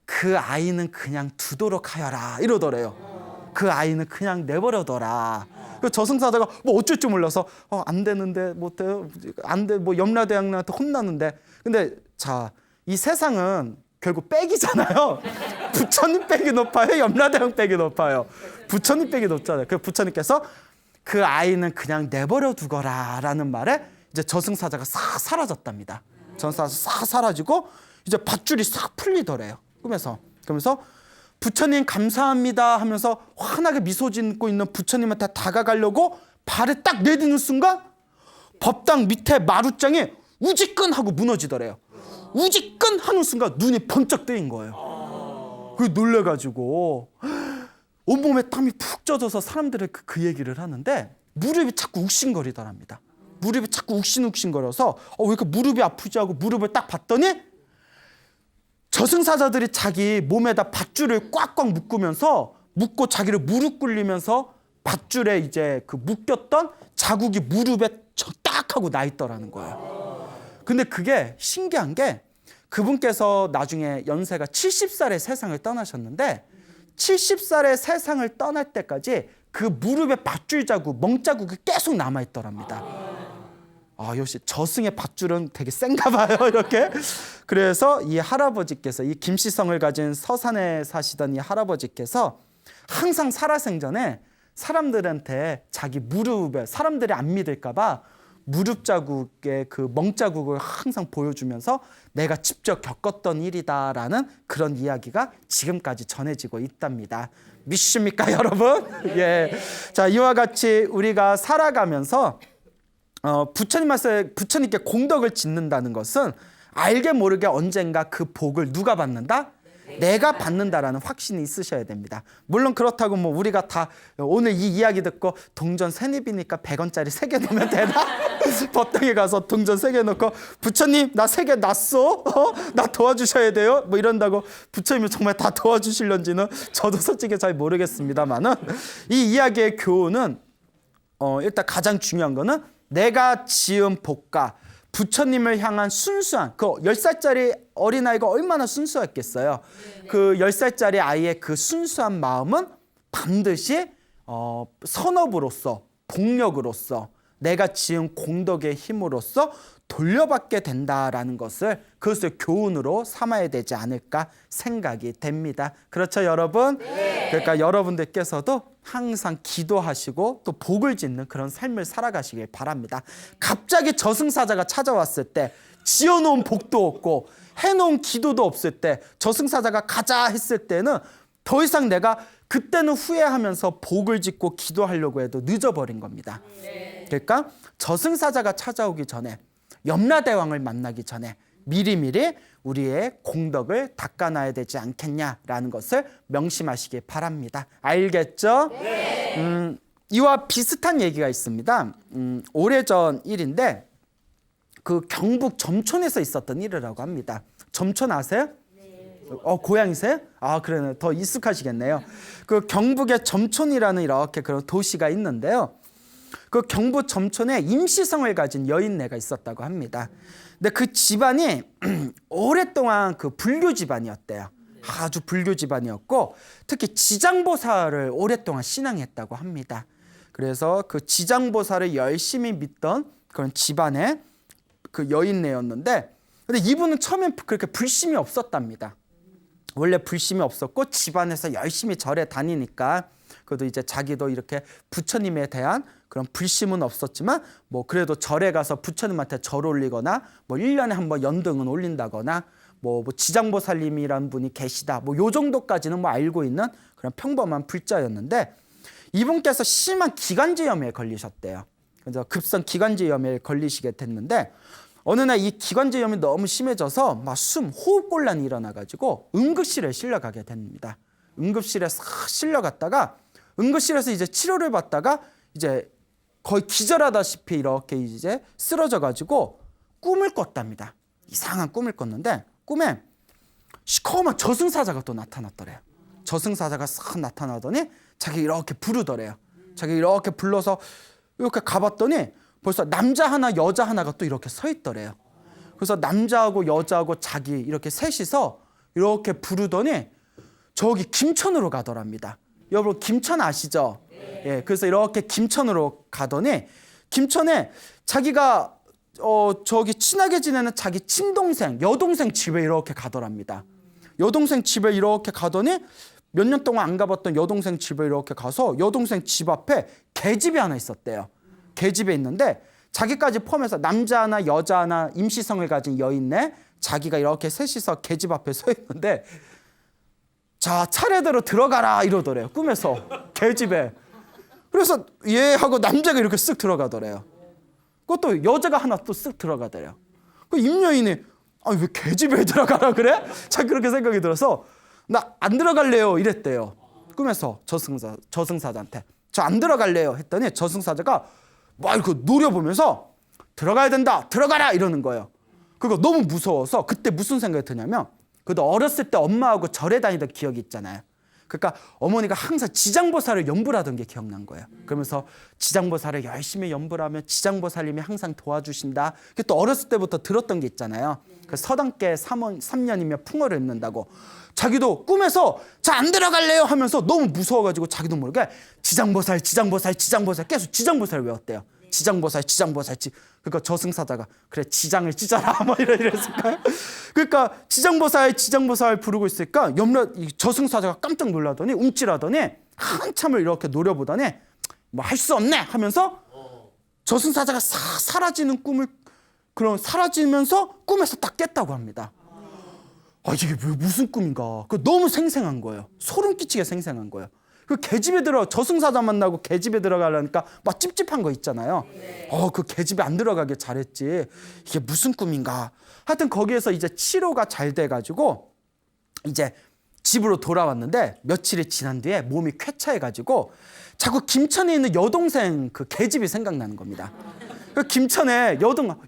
그 아이는 그냥 두도록 하여라 이러더래요. 그 아이는 그냥 내버려둬라. 그 저승사자가 뭐 어쩔 줄 몰라서 안 되는데 못해요, 안 돼, 뭐 염라대왕한테 혼나는데. 근데 자, 이 세상은 결국 빽이잖아요. 부처님 빽이 높아요, 염라대왕 빽이 높아요? 부처님 빽이 높잖아요. 그 부처님께서 그 아이는 그냥 내버려 두거라라는 말에 이제 저승사자가 싹 사라졌답니다. 저승사자가 싹 사라지고 이제 밧줄이 싹 풀리더래요, 꿈에서. 그러면서 부처님 감사합니다 하면서 환하게 미소 짓고 있는 부처님한테 다가가려고 발을 딱 내딛는 순간 법당 밑에 마루장이 우지끈 하고 무너지더래요. 우지끈 하는 순간 눈이 번쩍 뜨인 거예요. 그 놀래가지고 온몸에 땀이 푹 젖어서 사람들이 그 얘기를 하는데 무릎이 자꾸 욱신거리더랍니다. 무릎이 자꾸 욱신거려서 왜 이렇게 무릎이 아프지 하고 무릎을 딱 봤더니 저승사자들이 자기 몸에다 밧줄을 꽉꽉 묶고 자기를 무릎 꿇리면서 밧줄에 이제 그 묶였던 자국이 무릎에 딱 하고 나 있더라는 거예요. 근데 그게 신기한 게 그분께서 나중에 연세가 70살에 세상을 떠나셨는데 70살에 세상을 떠날 때까지 그 무릎에 밧줄 자국, 멍자국이 계속 남아있더랍니다. 역시 저승의 밧줄은 되게 센가 봐요, 이렇게. 그래서 이 할아버지께서, 이 김씨성을 가진 서산에 사시던 이 할아버지께서 항상 살아생전에 사람들한테 자기 무릎에, 사람들이 안 믿을까 봐 무릎 자국의 그 멍자국을 항상 보여주면서 내가 직접 겪었던 일이다라는 그런 이야기가 지금까지 전해지고 있답니다. 믿습니까, 여러분? 예. 자, 이와 같이 우리가 살아가면서 부처님께 공덕을 짓는다는 것은 알게 모르게 언젠가 그 복을 누가 받는다? 내가 받는다라는 확신이 있으셔야 됩니다. 물론 그렇다고 뭐 우리가 다 오늘 이 이야기 듣고 동전 세입이니까 100원짜리 3개 넣으면 되나? 법당에 가서 동전 3개 넣고 부처님 나 3개 놨어? 나 도와주셔야 돼요? 뭐 이런다고 부처님이 정말 다 도와주실런지는 저도 솔직히 잘 모르겠습니다만은 이 이야기의 교훈은 일단 가장 중요한 거는 내가 지은 복과 부처님을 향한 순수한 그 10살짜리 어린아이가 얼마나 순수했겠어요. 그 10살짜리 아이의 그 순수한 마음은 반드시 선업으로서 복력으로서 내가 지은 공덕의 힘으로써 돌려받게 된다라는 그것을 교훈으로 삼아야 되지 않을까 생각이 됩니다. 그렇죠, 여러분? 네. 그러니까 여러분들께서도 항상 기도하시고 또 복을 짓는 그런 삶을 살아가시길 바랍니다. 갑자기 저승사자가 찾아왔을 때 지어놓은 복도 없고 해놓은 기도도 없을 때 저승사자가 가자 했을 때는 더 이상 내가 그때는 후회하면서 복을 짓고 기도하려고 해도 늦어버린 겁니다. 그러니까 저승사자가 찾아오기 전에 염라대왕을 만나기 전에 미리미리 우리의 공덕을 닦아놔야 되지 않겠냐라는 것을 명심하시기 바랍니다. 알겠죠? 네. 이와 비슷한 얘기가 있습니다. 오래전 일인데 그 경북 점촌에서 있었던 일이라고 합니다. 점촌 아세요? 고향이세요? 그러네. 더 익숙하시겠네요. 그 경북의 점촌이라는 이렇게 그런 도시가 있는데요. 그 경북 점촌에 임시성을 가진 여인네가 있었다고 합니다. 근데 그 집안이 오랫동안 그 불교 집안이었대요. 아주 불교 집안이었고 특히 지장보살을 오랫동안 신앙했다고 합니다. 그래서 그 지장보살을 열심히 믿던 그런 집안의 그 여인네였는데 근데 이분은 처음엔 그렇게 불심이 없었답니다. 원래 불심이 없었고 집안에서 열심히 절에 다니니까 그래도 이제 자기도 이렇게 부처님에 대한 그런 불심은 없었지만 뭐 그래도 절에 가서 부처님한테 절 올리거나 뭐 1년에 한 번 연등은 올린다거나 뭐 지장보살님이란 분이 계시다 뭐 요 정도까지는 뭐 알고 있는 그런 평범한 불자였는데 이분께서 심한 기관지염에 걸리셨대요. 그래서 급성 기관지염에 걸리시게 됐는데 어느 날 이 기관지염이 너무 심해져서 막 호흡곤란이 일어나가지고 응급실에 실려가게 됩니다. 응급실에 싹 실려갔다가 응급실에서 이제 치료를 받다가 이제 거의 기절하다시피 이렇게 이제 쓰러져가지고 꿈을 꿨답니다. 이상한 꿈을 꿨는데 꿈에 시커먼 저승사자가 또 나타났더래요. 저승사자가 싹 나타나더니 자기 이렇게 부르더래요. 자기 이렇게 불러서 이렇게 가봤더니 벌써 남자 하나 여자 하나가 또 이렇게 서 있더래요. 그래서 남자하고 여자하고 자기 이렇게 셋이서 이렇게 부르더니 저기 김천으로 가더랍니다. 여러분 김천 아시죠? 예, 그래서 이렇게 김천으로 가더니 김천에 자기가 저기 친하게 지내는 자기 친동생, 여동생 집에 이렇게 가더랍니다. 여동생 집에 이렇게 가더니 몇 년 동안 안 가봤던 여동생 집에 이렇게 가서 여동생 집 앞에 개집이 하나 있었대요. 개집에 있는데 자기까지 포함해서 남자 하나 여자 하나 임시성을 가진 여인네 자기가 이렇게 셋이서 개집 앞에 서 있는데 자 차례대로 들어가라 이러더래요. 꿈에서 개집에. 그래서 얘 하고 남자가 이렇게 쓱 들어가더래요. 그것도 여자가 하나 또 쓱 들어가더래요. 그 임여인이 왜 개집에 들어가라 그래? 자 그렇게 생각이 들어서 나 안 들어갈래요 이랬대요. 꿈에서 저승사자한테 저 안 들어갈래요 했더니 저승사자가 막 이렇게 노려보면서 들어가야 된다 들어가라 이러는 거예요. 그거 너무 무서워서 그때 무슨 생각이 드냐면 그래도 어렸을 때 엄마하고 절에 다니던 기억이 있잖아요. 그러니까 어머니가 항상 지장보살을 연불 하던 게 기억난 거예요. 그러면서 지장보살을 열심히 연불하면 지장보살님이 항상 도와주신다. 그게 또 어렸을 때부터 들었던 게 있잖아요. 그 서당계 3년이면 풍어를 입는다고. 자기도 꿈에서 자 안 들어갈래요 하면서 너무 무서워가지고 자기도 모르게 지장보살 계속 지장보살 외웠대요. 지장보살. 그러니까 저승사자가 그래 지장을 찢어라 뭐 이랬을까요? 그러니까 지장보살 부르고 있으니까 저승사자가 깜짝 놀라더니 움찔하더니 한참을 이렇게 노려보더니 뭐 할 수 없네 하면서 저승사자가 싹 사라지는 사라지면서 꿈에서 딱 깼다고 합니다. 이게 무슨 꿈인가? 너무 생생한 거예요. 소름 끼치게 생생한 거예요. 그 계집에 저승사자 만나고 계집에 들어가려니까 막 찝찝한 거 있잖아요. 그 계집에 안 들어가게 잘했지. 이게 무슨 꿈인가? 하여튼 거기에서 이제 치료가 잘 돼가지고 이제 집으로 돌아왔는데 며칠이 지난 뒤에 몸이 쾌차해가지고 자꾸 김천에 있는 여동생 그 계집이 생각나는 겁니다. 그 김천에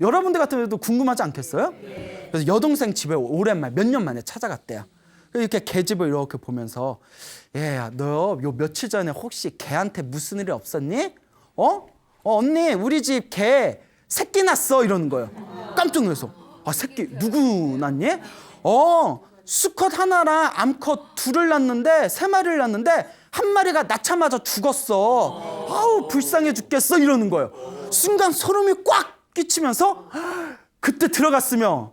여러분들 같은 경우도 궁금하지 않겠어요? 그래서 여동생 집에 오랜만에 몇 년 만에 찾아갔대요. 이렇게 계집을 이렇게 보면서 얘야 너 요 며칠 전에 혹시 걔한테 무슨 일이 없었니? 언니 우리 집 개 새끼 낳았어 이러는 거예요. 깜짝 놀라서 새끼 누구 낳니? 수컷 하나랑 암컷 둘을 낳았는데 3마리를 낳았는데 한 마리가 낳자마자 죽었어. 아우 불쌍해 죽겠어 이러는 거예요. 순간 소름이 꽉 끼치면서 그때 들어갔으면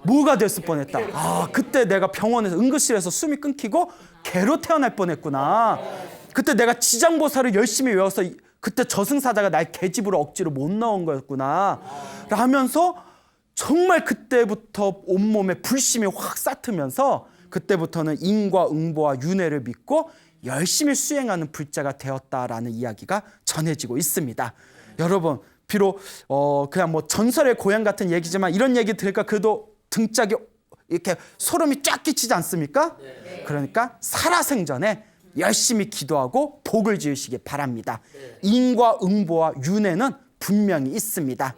뭐가 됐을 뻔했다. 그때 내가 병원에서 응급실에서 숨이 끊기고 개로 태어날 뻔했구나. 그때 내가 지장보살을 열심히 외워서 그때 저승사자가 날 개집으로 억지로 못 넣은 거였구나 하면서 정말 그때부터 온몸에 불심이 확 싹트면서 그때부터는 인과 응보와 윤회를 믿고 열심히 수행하는 불자가 되었다라는 이야기가 전해지고 있습니다. 여러분 비록 그냥 뭐 전설의 고향 같은 얘기지만 이런 얘기 들으니까 그래도 등짝이 이렇게 소름이 쫙 끼치지 않습니까? 그러니까 살아생전에 열심히 기도하고 복을 지으시기 바랍니다. 인과 응보와 윤회는 분명히 있습니다.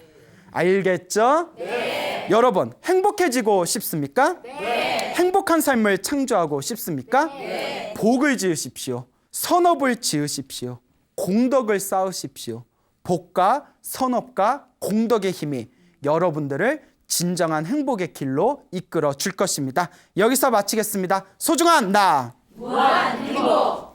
알겠죠? 네. 여러분 행복해지고 싶습니까? 네. 행복한 삶을 창조하고 싶습니까? 네. 복을 지으십시오. 선업을 지으십시오. 공덕을 쌓으십시오. 복과 선업과 공덕의 힘이 여러분들을 진정한 행복의 길로 이끌어 줄 것입니다. 여기서 마치겠습니다. 소중한 나 무한 행복